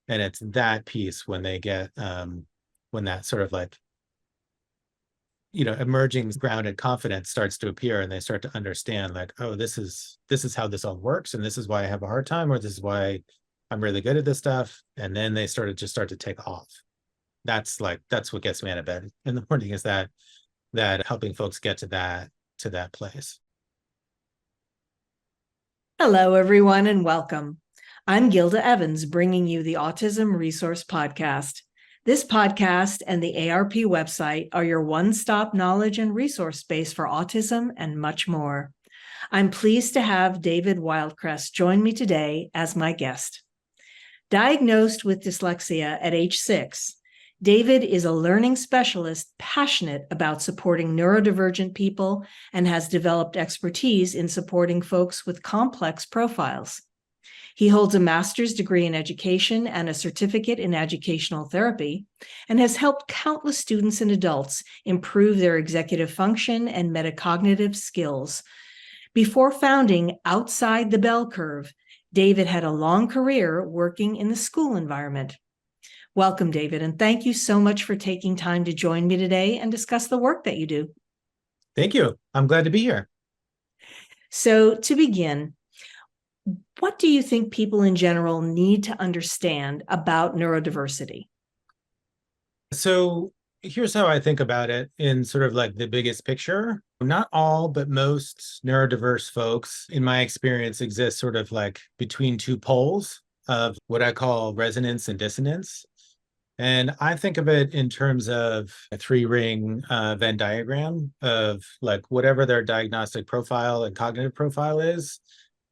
And it's that piece when they get, when that sort of like, emerging grounded confidence starts to appear and they start to understand like, oh, this is how this all works. And this is why I have a hard time, or this is why I'm really good at this stuff. And then they start to take off. That's what gets me out of bed in the morning, is that helping folks get to that place. Hello, everyone, and welcome. I'm Gilda Evans, bringing you the Autism Resource Podcast. This podcast and the ARP website are your one-stop knowledge and resource space for autism and much more. I'm pleased to have David Wildkress join me today as my guest. Diagnosed with dyslexia at age 6, David is a learning specialist passionate about supporting neurodivergent people and has developed expertise in supporting folks with complex profiles. He holds a master's degree in education and a certificate in educational therapy, and has helped countless students and adults improve their executive function and metacognitive skills. Before founding Outside the Bell Curve, David had a long career working in the school environment. Welcome, David, and thank you so much for taking time to join me today and discuss the work that you do. Thank you. I'm glad to be here. So to begin, what do you think people in general need to understand about neurodiversity? So here's how I think about it in sort of like the biggest picture. Not all, but most neurodiverse folks, in my experience, exist sort of like between two poles of what I call resonance and dissonance. And I think of it in terms of a three-ring Venn diagram of like whatever their diagnostic profile and cognitive profile is.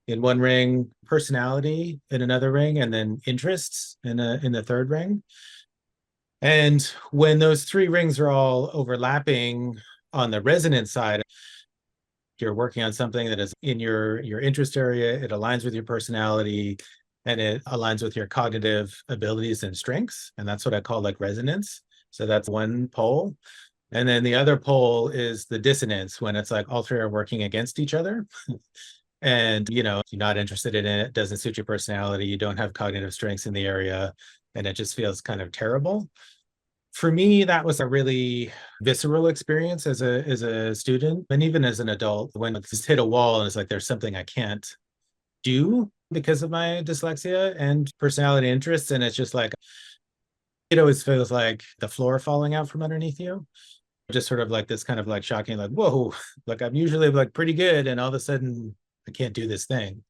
In one ring, personality in another ring, and then interests in the third ring. And when those three rings are all overlapping on the resonance side, you're working on something that is in your interest area, it aligns with your personality, and it aligns with your cognitive abilities and strengths. And that's what I call like resonance. So that's one pole. And then the other pole is the dissonance, when it's like all three are working against each other. And, you're not interested in it, doesn't suit your personality, you don't have cognitive strengths in the area, and it just feels kind of terrible. For me, that was a really visceral experience as a student, and even as an adult, when it just hit a wall and it's like, there's something I can't do because of my dyslexia and personality interests. And it's just like, it always feels like the floor falling out from underneath you. Just sort of like this kind of like shocking, like, whoa, like I'm usually like pretty good, and all of a sudden I can't do this thing.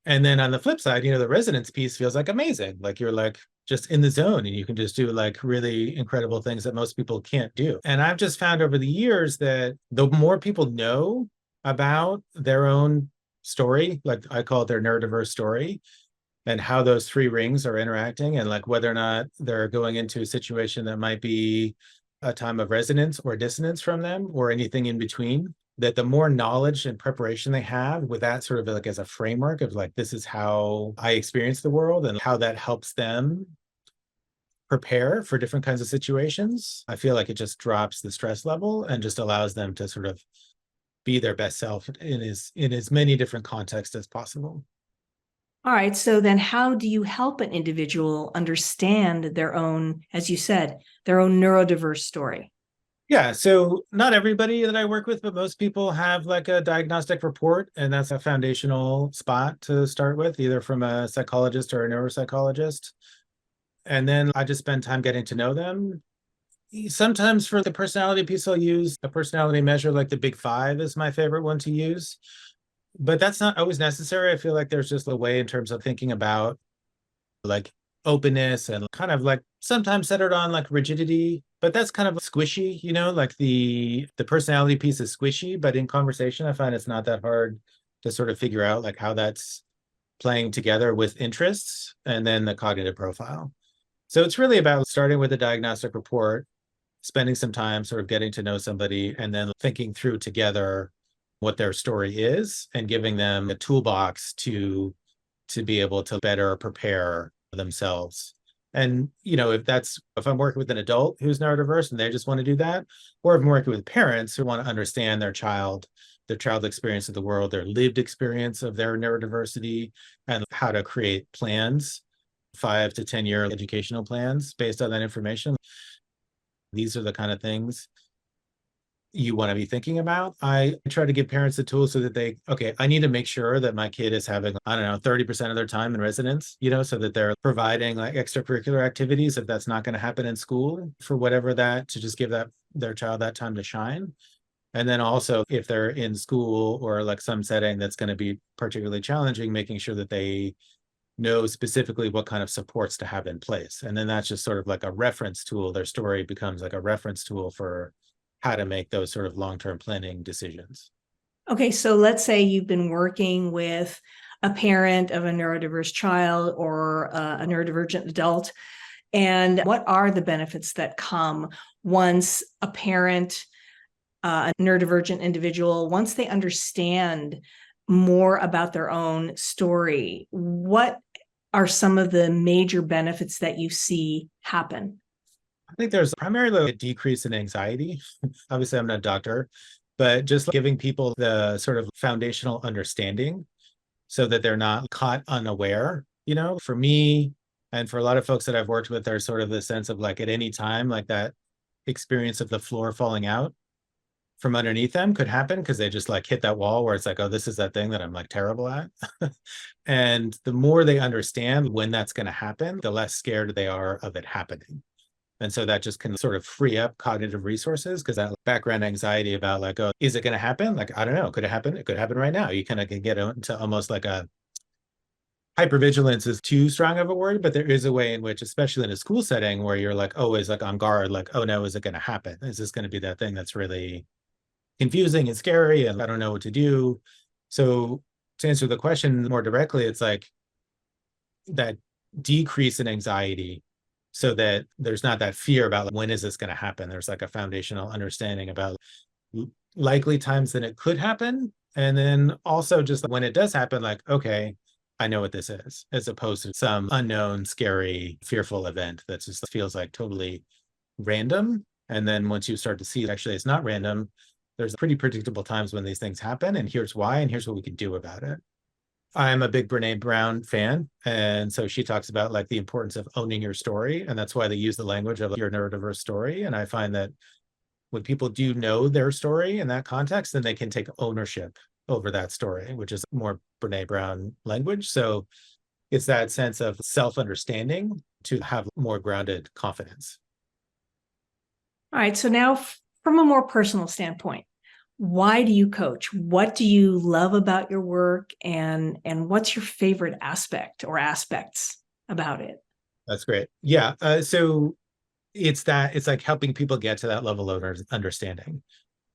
And then on the flip side, the resonance piece feels like amazing. Like you're like just in the zone and you can just do like really incredible things that most people can't do. And I've just found over the years that the more people know about their own story, like I call it their neurodiverse story, and how those three rings are interacting, and like whether or not they're going into a situation that might be a time of resonance or dissonance from them, or anything in between, that the more knowledge and preparation they have with that sort of like as a framework of like, this is how I experience the world and how that helps them prepare for different kinds of situations, I feel like it just drops the stress level and just allows them to sort of be their best self in as many different contexts as possible. All right, so then how do you help an individual understand their own, as you said, their own neurodiverse story? Yeah, so not everybody that I work with, but most people have like a diagnostic report, and that's a foundational spot to start with, either from a psychologist or a neuropsychologist. And then I just spend time getting to know them. Sometimes for the personality piece, I'll use a personality measure like the Big Five is my favorite one to use. But that's not always necessary. I feel like there's just a way in terms of thinking about like openness and kind of like sometimes centered on like rigidity, but that's kind of squishy, like the personality piece is squishy, but in conversation, I find it's not that hard to sort of figure out like how that's playing together with interests and then the cognitive profile. So it's really about starting with a diagnostic report, spending some time sort of getting to know somebody, and then thinking through together what their story is and giving them a toolbox to be able to better prepare themselves. And, if I'm working with an adult who's neurodiverse and they just want to do that, or if I'm working with parents who want to understand their child experience of the world, their lived experience of their neurodiversity, and how to create plans 5 to 10 year educational plans based on that information. These are the kind of things you want to be thinking about. I try to give parents the tools so that okay, I need to make sure that my kid is having, I don't know, 30% of their time in residence, so that they're providing like extracurricular activities if that's not going to happen in school for whatever that, to just give their child that time to shine. And then also if they're in school or like some setting that's going to be particularly challenging, making sure that they know specifically what kind of supports to have in place. And then that's just sort of like a reference tool. Their story becomes like a reference tool for how to make those sort of long-term planning decisions. Okay, so let's say you've been working with a parent of a neurodiverse child or a neurodivergent adult. And what are the benefits that come once a parent, a neurodivergent individual, once they understand more about their own story? What are some of the major benefits that you see happen? I think there's primarily a decrease in anxiety. Obviously, I'm not a doctor, but just giving people the sort of foundational understanding so that they're not caught unaware. For me and for a lot of folks that I've worked with, there's sort of the sense of like at any time, like that experience of the floor falling out from underneath them could happen because they just like hit that wall where it's like, oh, this is that thing that I'm like terrible at. And the more they understand when that's going to happen, the less scared they are of it happening. And so that just can sort of free up cognitive resources because that background anxiety about like, oh, is it going to happen? Like, I don't know. Could it happen? It could happen right now. You kind of can get into almost like a hypervigilance is too strong of a word, but there is a way in which, especially in a school setting where you're like always like on guard, like, oh no, is it going to happen? Is this going to be that thing that's really confusing and scary and I don't know what to do? So to answer the question more directly, it's like that decrease in anxiety so that there's not that fear about like, when is this going to happen? There's like a foundational understanding about likely times that it could happen. And then also just when it does happen, like, okay, I know what this is, as opposed to some unknown, scary, fearful event that just feels like totally random. And then once you start to see actually it's not random, there's pretty predictable times when these things happen. And here's why, and here's what we can do about it. I'm a big Brene Brown fan. And so she talks about like the importance of owning your story. And that's why they use the language of your neurodiverse story. And I find that when people do know their story in that context, then they can take ownership over that story, which is more Brene Brown language. So it's that sense of self-understanding to have more grounded confidence. All right. So now from a more personal standpoint, why do you coach? What do you love about your work, and what's your favorite aspect or aspects about it? That's great. Yeah. So it's like helping people get to that level of understanding.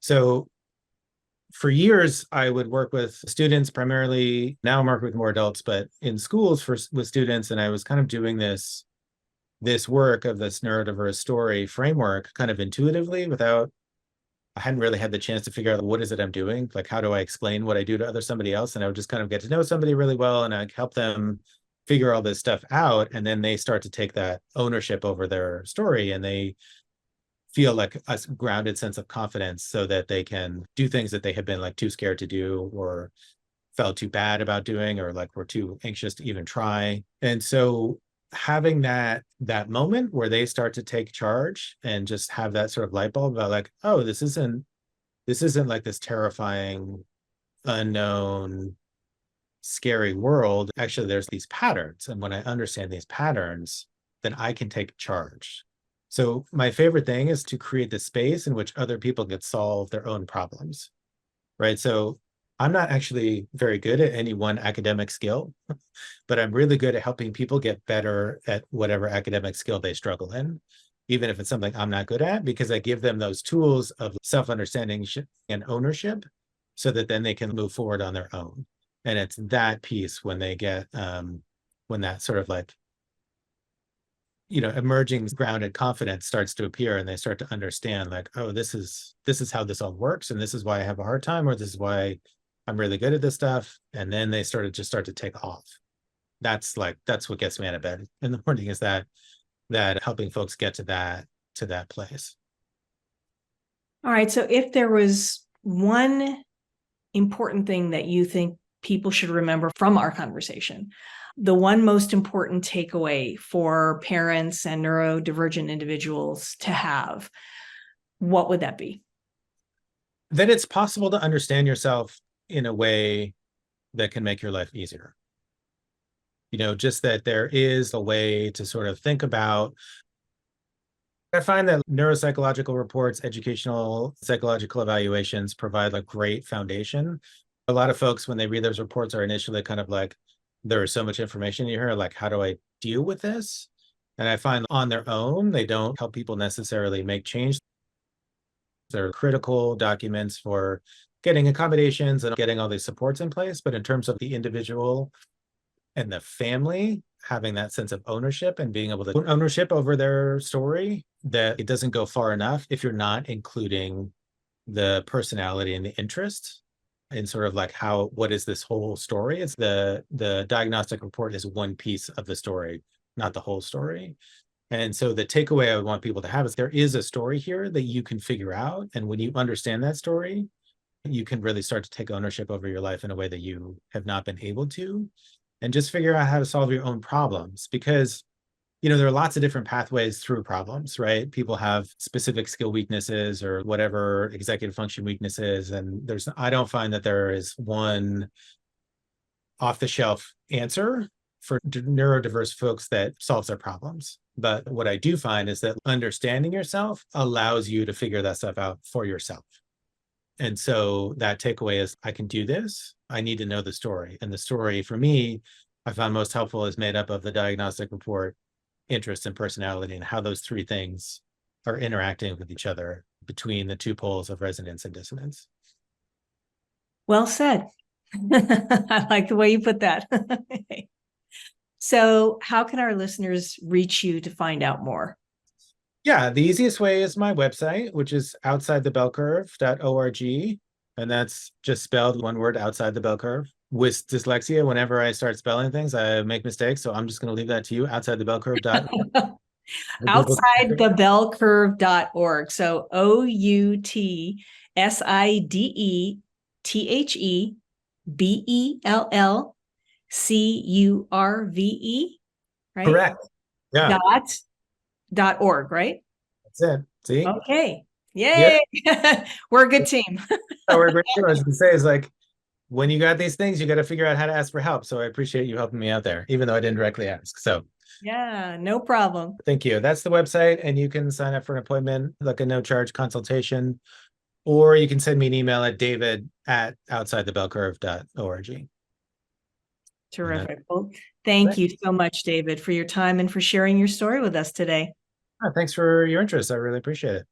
So for years, I would work with students primarily. Now I'm working with more adults, but in schools with students, and I was kind of doing this work of this neurodiverse story framework kind of intuitively I hadn't really had the chance to figure out what is it I'm doing? Like, how do I explain what I do to somebody else? And I would just kind of get to know somebody really well and I'd help them figure all this stuff out. And then they start to take that ownership over their story and they feel like a grounded sense of confidence so that they can do things that they had been like too scared to do or felt too bad about doing or like were too anxious to even try. And so having that moment where they start to take charge and just have that sort of light bulb about like, oh, this isn't like this terrifying, unknown, scary world. Actually, there's these patterns. And when I understand these patterns, then I can take charge. So my favorite thing is to create the space in which other people can solve their own problems, right? So I'm not actually very good at any one academic skill, but I'm really good at helping people get better at whatever academic skill they struggle in, even if it's something I'm not good at, because I give them those tools of self-understanding and ownership so that then they can move forward on their own. And it's that piece when they get, when that sort of like, emerging grounded confidence starts to appear and they start to understand like, oh, this is how this all works. And this is why I have a hard time, or this is why I'm really good at this stuff. And then they start to take off. That's what gets me out of bed in the morning, is that helping folks get to that place. All right. So if there was one important thing that you think people should remember from our conversation, the one most important takeaway for parents and neurodivergent individuals to have, what would that be? That it's possible to understand yourself in a way that can make your life easier. Just that there is a way to sort of think about. I find that neuropsychological reports, educational psychological evaluations provide a great foundation. A lot of folks, when they read those reports, are initially kind of like, there is so much information in here, like, how do I deal with this? And I find on their own, they don't help people necessarily make change. They're critical documents for getting accommodations and getting all these supports in place. But in terms of the individual and the family having that sense of ownership and being able to ownership over their story, that it doesn't go far enough if you're not including the personality and the interest in sort of what is this whole story? It's the diagnostic report is one piece of the story, not the whole story. And so the takeaway I would want people to have is there is a story here that you can figure out. And when you understand that story, you can really start to take ownership over your life in a way that you have not been able to, and just figure out how to solve your own problems. Because, there are lots of different pathways through problems, right? People have specific skill weaknesses or whatever executive function weaknesses. And I don't find that there is one off the shelf answer for neurodiverse folks that solves their problems. But what I do find is that understanding yourself allows you to figure that stuff out for yourself. And so that takeaway is, I can do this. I need to know the story. And the story for me, I found most helpful is made up of the diagnostic report, interest, and personality, and how those three things are interacting with each other between the two poles of resonance and dissonance. Well said. I like the way you put that. So how can our listeners reach you to find out more? Yeah, the easiest way is my website, which is outsidethebellcurve.org. And that's just spelled one word, outside the bell curve. With dyslexia, whenever I start spelling things, I make mistakes. So I'm just going to leave that to you, outsidethebellcurve.org. Outsidethebellcurve.org. So OUTSIDETHEBELLCURVE, right? Correct. Yeah. .org, right? That's it. See? Okay. Yay. Yep. We're a good team. We're a great team. I was going to say is when you got these things, you got to figure out how to ask for help. So I appreciate you helping me out there, even though I didn't directly ask. So yeah, no problem. Thank you. That's the website, and you can sign up for an appointment, like a no-charge consultation, or you can send me an email at david@outsidethebellcurve.org. Terrific. Well, thank you so much, David, for your time and for sharing your story with us today. Thanks for your interest. I really appreciate it.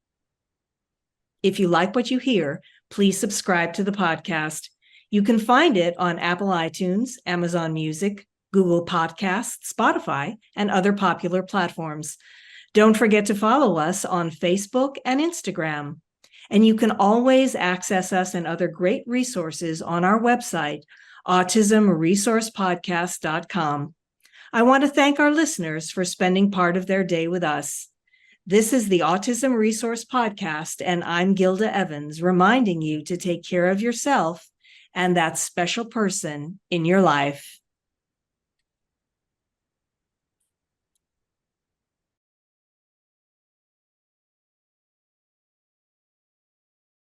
If you like what you hear, please subscribe to the podcast. You can find it on Apple iTunes, Amazon Music, Google Podcasts, Spotify, and other popular platforms. Don't forget to follow us on Facebook and Instagram. And you can always access us and other great resources on our website, autismresourcepodcast.com. I want to thank our listeners for spending part of their day with us. This is the Autism Resource Podcast, and I'm Gilda Evans, reminding you to take care of yourself and that special person in your life.